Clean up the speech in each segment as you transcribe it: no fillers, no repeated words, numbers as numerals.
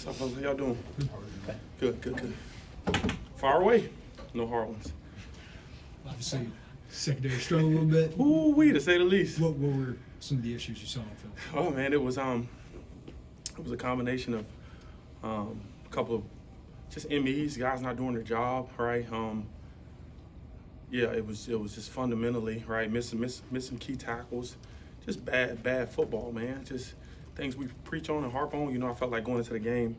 What's up, fellas? How y'all doing? Good. Far away. No hard ones. Obviously, secondary struggled a little bit. Ooh-wee, to say the least. What were some of the issues you saw on film? Oh man, it was a combination of a couple of just MEs, guys not doing their job, right? Yeah, it was just fundamentally, right, missing some key tackles, just bad football, man. Just things we preach on and harp on. You know, I felt like going into the game,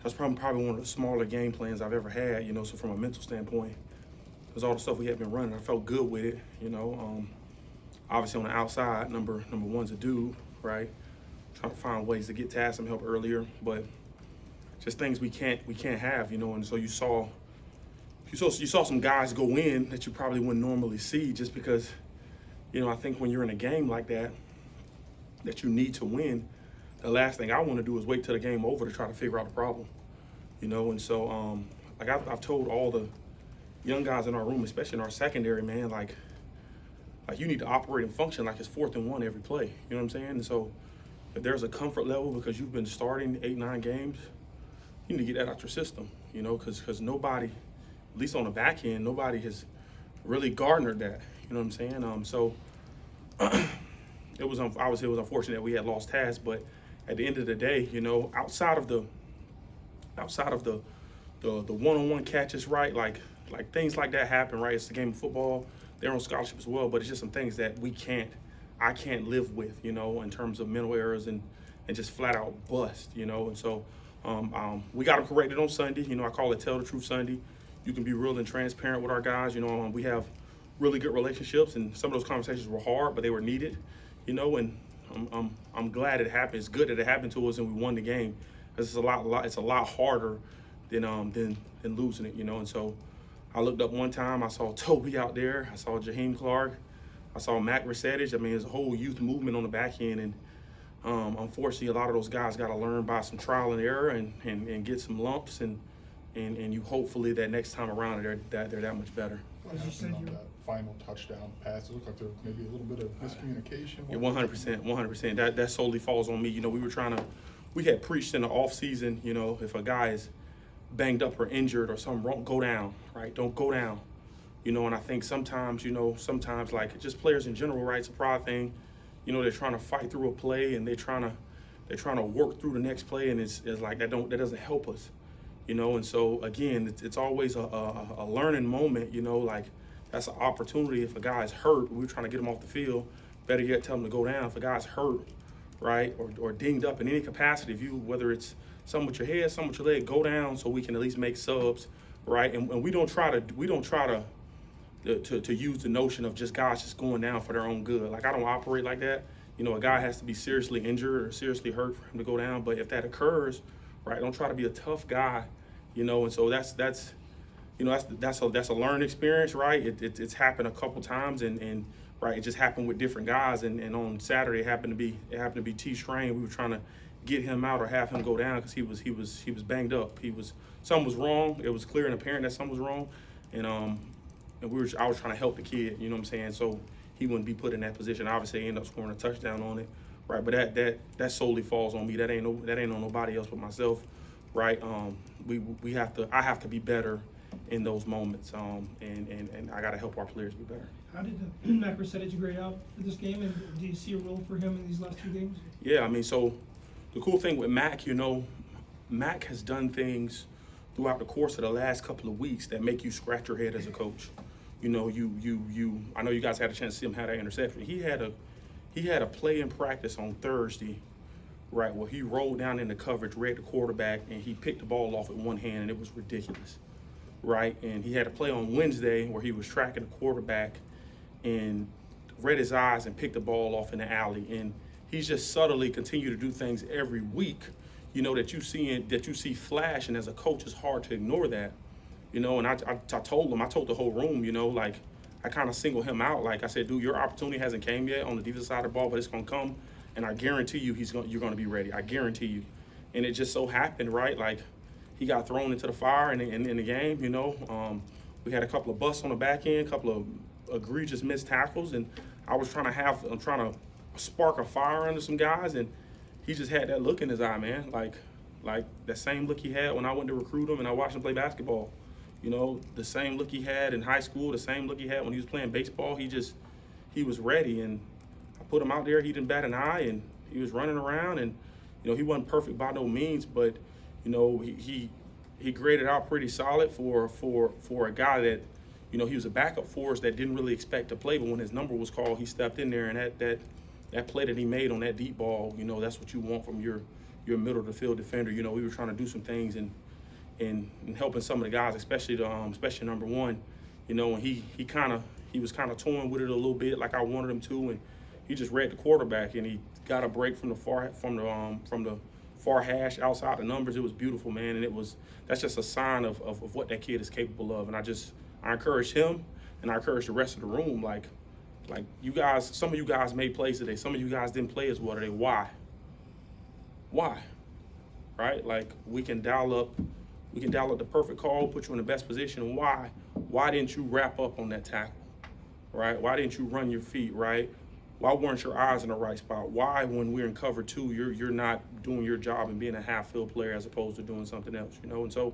that's probably one of the smaller game plans I've ever had. You know, so from a mental standpoint, because all the stuff we had been running, I felt good with it. You know, obviously on the outside, number one's a dude, right? Trying to find ways to get to some help earlier, but just things we can't have, you know. And so you saw some guys go in that you probably wouldn't normally see, just because, you know, I think when you're in a game like that you need to win, the last thing I want to do is wait till the game over to try to figure out the problem, you know. And so like I've told all the young guys in our room, especially in our secondary, man, like you need to operate and function like it's 4th and 1 every play. You know what I'm saying? And so if there's a comfort level because you've been starting 8-9 games, you need to get that out your system, you know, because nobody, at least on the back end, nobody has really garnered that. You know what I'm saying? So it was unfortunate that we had lost Taz, but at the end of the day, you know, outside of the one-on-one catches, right? Like things like that happen, right? It's a game of football. They're on scholarship as well, but it's just some things that I can't live with, you know, in terms of mental errors and just flat out bust, you know. And so we got them corrected on Sunday. You know, I call it Tell the Truth Sunday. You can be real and transparent with our guys. You know, we have really good relationships, and some of those conversations were hard, but they were needed, you know. And I'm glad it happened. It's good that it happened to us and we won the game. It's a lot harder than losing it, you know. And so I looked up one time, I saw Toby out there, I saw Jaheim Clark, I saw Mac Resettage. I mean, there's a whole youth movement on the back end, and unfortunately, a lot of those guys got to learn by some trial and error and get some lumps, and you hopefully that next time around they're that much better. What happened on that final touchdown pass? It looked like there was maybe a little bit of miscommunication. Yeah, 100%. That solely falls on me. You know, we had preached in the off season, you know, if a guy is banged up or injured or something wrong, go down, right? Don't go down. You know, and I think sometimes like just players in general, right? It's a pride thing. You know, they're trying to fight through a play and they're trying to work through the next play, and it's like that doesn't help us. You know, and so again, it's always a learning moment, you know, like that's an opportunity. If a guy's hurt, we're trying to get him off the field, better yet tell him to go down. If a guy's hurt, right, or dinged up in any capacity, whether it's some with your head, some with your leg, go down so we can at least make subs, right? And we don't try to use the notion of just guys just going down for their own good. Like, I don't operate like that. You know, a guy has to be seriously injured or seriously hurt for him to go down. But if that occurs, right, don't try to be a tough guy, you know. And so that's a learned experience, right? It's happened a couple times, and right, it just happened with different guys. And on Saturday it happened to be T Strain. We were trying to get him out or have him go down because he was banged up. Something was wrong. It was clear and apparent that something was wrong, and I was trying to help the kid, you know what I'm saying, so he wouldn't be put in that position. Obviously, he ended up scoring a touchdown on it, right? But that solely falls on me. That ain't on nobody else but myself, right? I have to be better in those moments, and I got to help our players be better. How did Mac Resettage grade out for this game, and do you see a role for him in these last 2 games? Yeah, I mean, so the cool thing with Mac, you know, Mac has done things throughout the course of the last couple of weeks that make you scratch your head as a coach. You know, I know you guys had a chance to see him have that interception. He had a play in practice on Thursday, right, where he rolled down into coverage, read the quarterback, and he picked the ball off with one hand, and it was ridiculous, right? And he had a play on Wednesday where he was tracking the quarterback and read his eyes and picked the ball off in the alley. And he's just subtly continued to do things every week, you know, that you see flash, and as a coach, it's hard to ignore that. You know, and I told the whole room, you know, like, I kind of singled him out. Like I said, dude, your opportunity hasn't came yet on the defensive side of the ball, but it's going to come, and I guarantee you you're going to be ready. I guarantee you. And it just so happened, right, like, he got thrown into the fire in the game, you know. We had a couple of busts on the back end, a couple of egregious missed tackles, and I'm trying to spark a fire under some guys, and he just had that look in his eye, man. Like, Like that same look he had when I went to recruit him and I watched him play basketball. You know, the same look he had in high school, the same look he had when he was playing baseball. He was ready, and I put him out there. He didn't bat an eye, and he was running around. And you know, he wasn't perfect by no means, but you know, he graded out pretty solid for a guy that, you know, he was a backup for us that didn't really expect to play. But when his number was called, he stepped in there, and that play that he made on that deep ball, you know, that's what you want from your middle of the field defender. You know, we were trying to do some things and helping some of the guys, especially number one, you know, and he was kind of toying with it a little bit like I wanted him to, and he just read the quarterback and he got a break from the far hash outside the numbers. It was beautiful, man, and that's just a sign of what that kid is capable of. And I encourage him and I encourage the rest of the room, like you guys, some of you guys made plays today, some of you guys didn't play as well today. Why? Right? Like we can dial up the perfect call, put you in the best position. Why didn't you wrap up on that tackle? Right? Why didn't you run your feet, right? Why weren't your eyes in the right spot? Why, when we're in cover two, you're not doing your job and being a half-field player as opposed to doing something else, you know? And so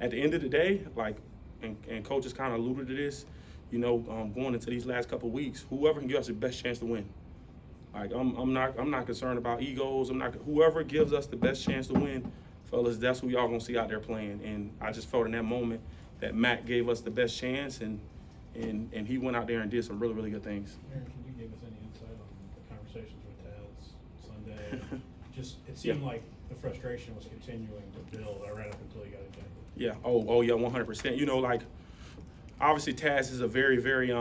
at the end of the day, like, and coaches kind of alluded to this, you know, going into these last couple of weeks, whoever can give us the best chance to win. Like, I'm not concerned about egos. Whoever gives us the best chance to win, fellas, that's who y'all gonna see out there playing. And I just felt in that moment that Matt gave us the best chance, and he went out there and did some really, really good things. Aaron, can you give us any insight on the conversations with Taz Sunday? Just, it seemed like the frustration was continuing to build right up until he got ejected. Yeah. Oh yeah, 100%. You know, like, obviously Taz is a very, very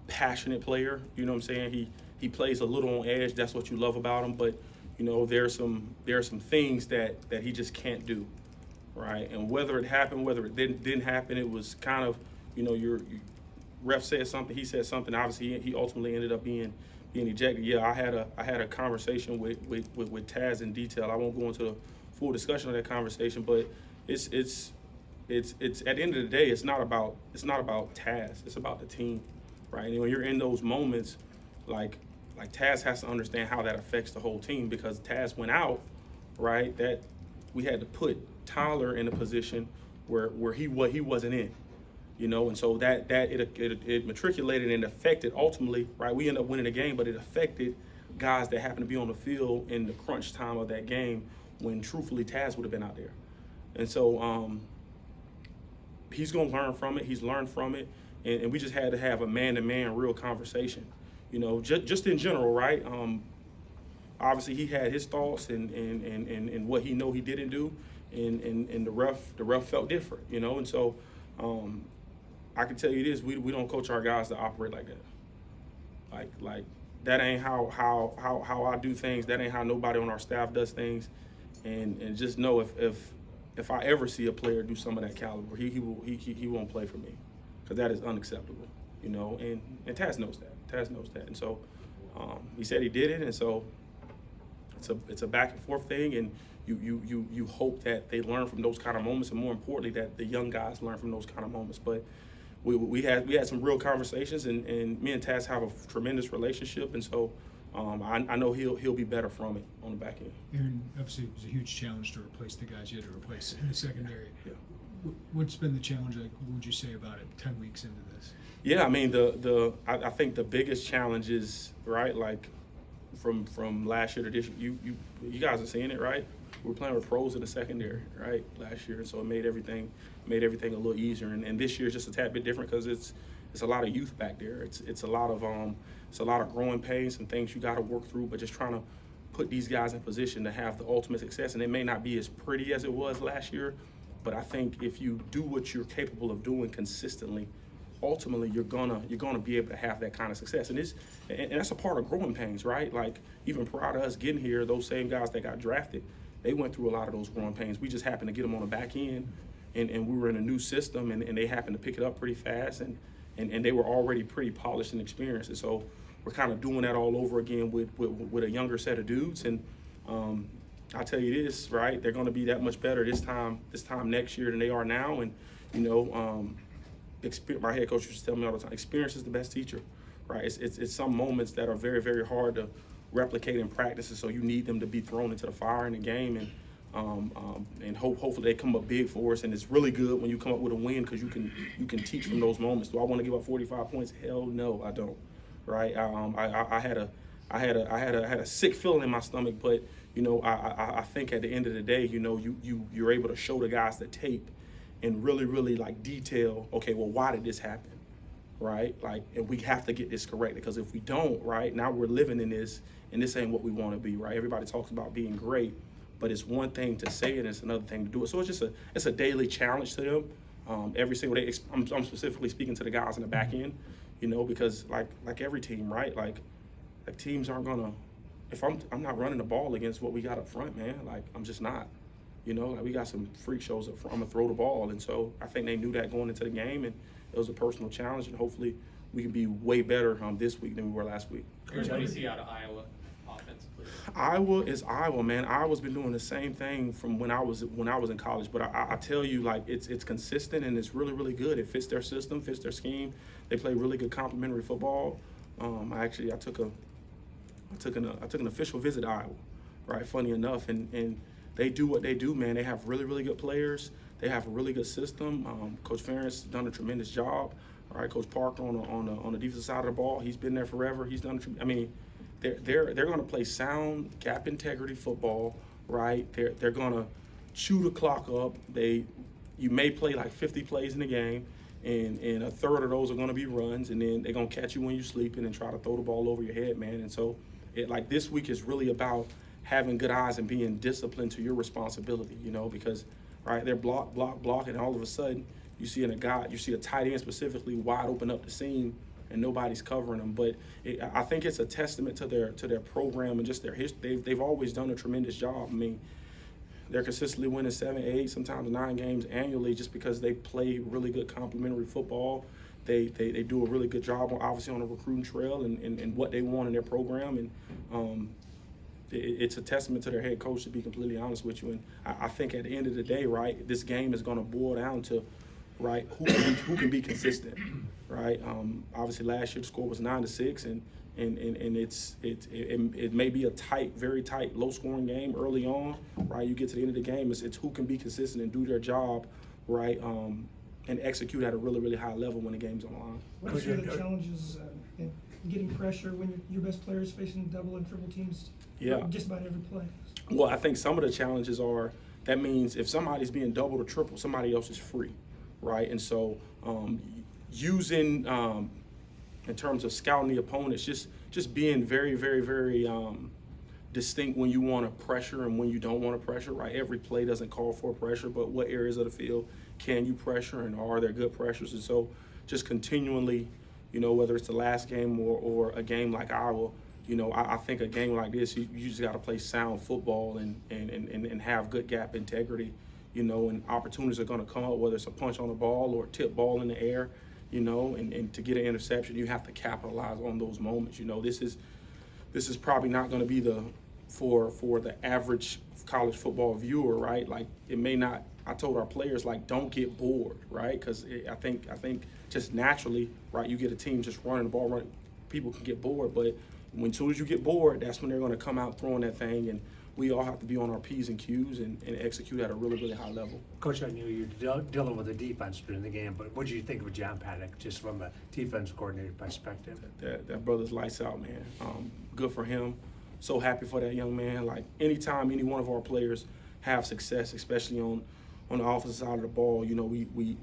passionate player. You know what I'm saying? He plays a little on edge. That's what you love about him. But you know, there are some things that he just can't do, right? And whether it happened, whether it didn't happen, it was kind of, you know, your ref said something, he said something. Obviously, he ultimately ended up being ejected. Yeah, I had a conversation with Taz in detail. I won't go into the full discussion of that conversation, but it's at the end of the day, it's not about Taz. It's about the team, right? And when you're in those moments, like Taz has to understand how that affects the whole team, because Taz went out, right? That we had to put Tyler in a position where he wasn't in, you know, and so that it matriculated and affected ultimately, right? We ended up winning the game, but it affected guys that happened to be on the field in the crunch time of that game when truthfully Taz would have been out there. And so he's gonna learn from it. He's learned from it, and we just had to have a man-to-man real conversation. You know, just in general, right? Obviously, he had his thoughts and what he he didn't do, and the ref felt different, you know. And so, I can tell you this: we don't coach our guys to operate like that. Like that ain't how I do things. That ain't how nobody on our staff does things. And just know if I ever see a player do some of that caliber, he won't play for me, because that is unacceptable, you know. And Taz knows that. And so he said he did it, and so it's a back and forth thing, and you hope that they learn from those kind of moments, and more importantly that the young guys learn from those kind of moments. But we had some real conversations, and me and Taz have a tremendous relationship, and so I know he'll be better from it on the back end. Aaron, obviously it was a huge challenge to replace the guys you had to replace in the secondary. Yeah. What's been the challenge? Like, what would you say about it 10 weeks into this? Yeah, I mean, I think the biggest challenge is, right, like from last year to this year, you guys are seeing it, right? We're playing with pros in the secondary, right, last year, so it made everything a little easier. And this year is just a tad bit different because it's a lot of youth back there. It's a lot of growing pains and things you got to work through, but just trying to put these guys in position to have the ultimate success. And it may not be as pretty as it was last year, but I think if you do what you're capable of doing consistently, ultimately you're gonna be able to have that kind of success. And that's a part of growing pains, right? Like, even prior to us getting here, those same guys that got drafted, they went through a lot of those growing pains. We just happened to get them on the back end, and we were in a new system, and they happened to pick it up pretty fast, and they were already pretty polished and experienced. And so we're kind of doing that all over again with a younger set of dudes. And I tell you this, right? They're going to be that much better this time next year than they are now. And you know, my head coach used to tell me all the time, experience is the best teacher, right? It's some moments that are very, very hard to replicate in practice, and so you need them to be thrown into the fire in the game. And And hopefully they come up big for us. And it's really good when you come up with a win because you can teach from those moments. Do I want to give up 45 points? Hell no, I don't. Right? I had a sick feeling in my stomach, but I think at the end of the day, you're able to show the guys the tape and really like detail. Okay, well, why did this happen? Right? Like, and we have to get this corrected because if we don't, right, now we're living in this, and this ain't what we want to be. Right? Everybody talks about being great. But it's one thing to say it, and it's another thing to do it. So it's a daily challenge to them every single day. I'm specifically speaking to the guys in the back end, because like every team, right? Like teams aren't gonna. If I'm not running the ball against what we got up front, man. Like I'm just not. Like we got some freak shows up front. I'm gonna throw the ball, and so I think they knew that going into the game, and it was a personal challenge, and hopefully we can be way better this week than we were last week. Coach, what do you see out of Iowa? Offensively. Iowa is Iowa, man. Iowa's been doing the same thing from when I was in college, but I tell you, like it's consistent and it's really good. It fits their system, fits their scheme. They play really good complementary football. I took an official visit to Iowa, right? Funny enough, and they do what they do, man. They have really good players. They have a really good system. Coach Ferentz has done a tremendous job. All right, Coach Parker on the defensive side of the ball, he's been there forever. He's done. They're going to play sound gap integrity football, right? They're going to chew the clock up. You may play like 50 plays in the game, and a third of those are going to be runs, and then they're going to catch you when you're sleeping and try to throw the ball over your head, man. And so, this week is really about having good eyes and being disciplined to your responsibility, because right they're block, and all of a sudden you see a tight end specifically wide open up the seam, and nobody's covering them. But I think it's a testament to their program and just their history. They've always done a tremendous job. I mean, they're consistently winning 7, 8, sometimes 9 games annually just because they play really good complementary football. They do a really good job, obviously, on the recruiting trail and what they want in their program. And it's a testament to their head coach, to be completely honest with you. And I think at the end of the day, right, this game is going to boil down to, right, who can be consistent, right? Obviously, last year the score was 9-6, and it may be a tight, very tight, low-scoring game early on, right? You get to the end of the game, it's who can be consistent and do their job, right, and execute at a really high level when the game's on the line. What are some of the challenges in getting pressure when your best player is facing double and triple teams? Yeah. Just about every play. Well, I think some of the challenges are that means if somebody's being doubled or triple, somebody else is free, right? And so using in terms of scouting the opponents, just being very distinct when you want to pressure and when you don't want to pressure, right? Every play doesn't call for pressure, but what areas of the field can you pressure, and are there good pressures? And so just continually, whether it's the last game or a game like Iowa, I think a game like this, you just got to play sound football and have good gap integrity, and opportunities are going to come up, whether it's a punch on the ball or a tip ball in the air, and to get an interception, you have to capitalize on those moments. This is probably not going to be for the average college football viewer, right? Like it may not. I told our players, like, don't get bored, right? Because I think just naturally, right, you get a team just running the ball, people can get bored, but as soon as you get bored, that's when they're going to come out throwing that thing, and we all have to be on our P's and Q's and execute at a really high level. Coach, I knew you're dealing with the defense during the game, but what did you think of John Paddock, just from a defense coordinator perspective? That brother's lights out, man. Good for him. So happy for that young man. Like, anytime any one of our players have success, especially on the offensive side of the ball, we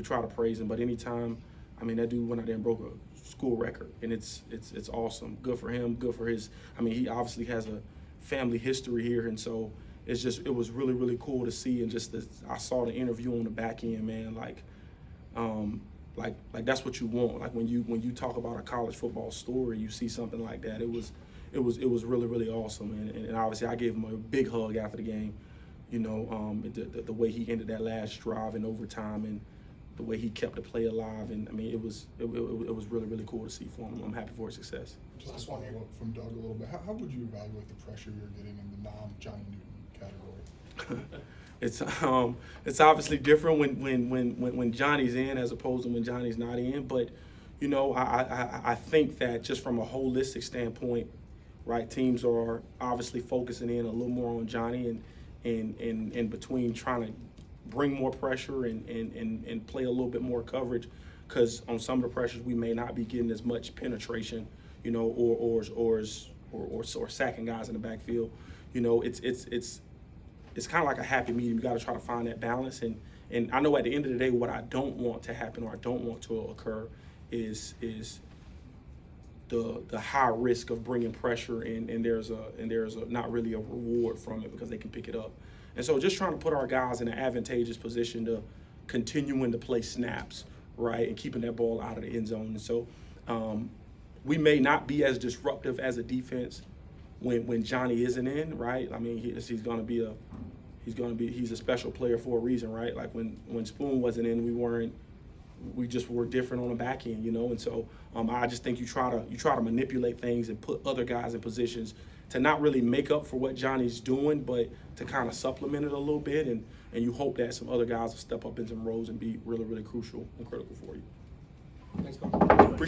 try to praise him. But anytime, that dude went out there and broke a school record, and it's awesome. Good for him. Good for his. He obviously has a family history here, and so it was really cool to see. And I saw the interview on the back end, man. Like that's what you want. Like when you talk about a college football story, you see something like that. It was really awesome. And obviously I gave him a big hug after the game. The way he ended that last drive in overtime, and the way he kept the play alive, and it was really cool to see for him. I'm happy for his success. Just following up from Doug a little bit, how would you evaluate the pressure you're getting in the non-Johnny Newton category? It's obviously different when Johnny's in as opposed to when Johnny's not in. But I think that just from a holistic standpoint, right, teams are obviously focusing in a little more on Johnny, in between trying to bring more pressure and play a little bit more coverage, because on some of the pressures we may not be getting as much penetration, you know, or sacking guys in the backfield. You know, it's kind of like a happy medium. You got to try to find that balance. And I know at the end of the day, what I don't want to happen or I don't want to occur is the high risk of bringing pressure and there's a not really a reward from it because they can pick it up. And so just trying to put our guys in an advantageous position to continuing to play snaps, right, and keeping that ball out of the end zone. And so we may not be as disruptive as a defense when Johnny isn't in, right? I mean, he's a special player for a reason, right? Like when Spoon wasn't in, we just were different on the back end, you know. And so I just think you try to manipulate things and put other guys in positions to not really make up for what Johnny's doing, but to kind of supplement it a little bit, and you hope that some other guys will step up in some roles and be really, really crucial and critical for you.